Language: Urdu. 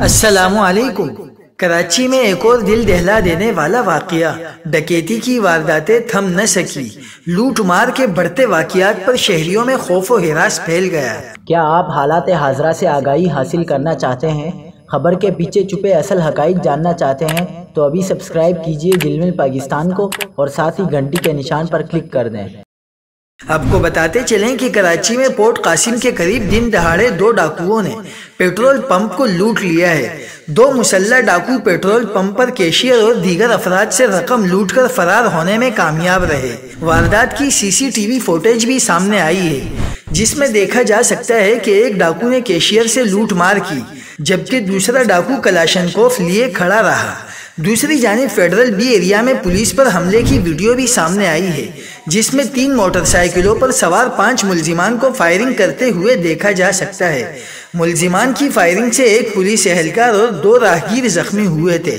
السلام علیکم۔ کراچی میں ایک اور دل دہلا دینے والا واقعہ، ڈکیتی کی وارداتیں تھم نہ سکی، لوٹ مار کے بڑھتے واقعات پر شہریوں میں خوف و ہراس پھیل گیا۔ کیا آپ حالات حاضرہ سے آگاہی حاصل کرنا چاہتے ہیں؟ خبر کے پیچھے چھپے اصل حقائق جاننا چاہتے ہیں تو ابھی سبسکرائب کیجئے جلمل پاکستان کو اور ساتھ ہی گھنٹی کے نشان پر کلک کر دیں۔ آپ کو بتاتے چلیں کہ کراچی میں پورٹ قاسم کے قریب دن دہاڑے دو ڈاکوؤں نے پیٹرول پمپ کو لوٹ لیا ہے۔ دو مسلح ڈاکو پیٹرول پمپ پر کیشیئر اور دیگر افراد سے رقم لوٹ کر فرار ہونے میں کامیاب رہے۔ واردات کی سی سی ٹی وی فوٹیج بھی سامنے آئی ہے، جس میں دیکھا جا سکتا ہے کہ ایک ڈاکو نے کیشیئر سے لوٹ مار کی، جبکہ دوسرا ڈاکو کلاشنکوف لیے کھڑا رہا۔ دوسری جانب فیڈرل بی ایریا میں پولیس پر حملے کی ویڈیو بھی سامنے آئی ہے، جس میں 3 موٹر سائیکلوں پر سوار 5 ملزمان کو فائرنگ کرتے ہوئے دیکھا جا سکتا ہے۔ ملزمان کی فائرنگ سے ایک پولیس اہلکار اور 2 راہگیر زخمی ہوئے تھے۔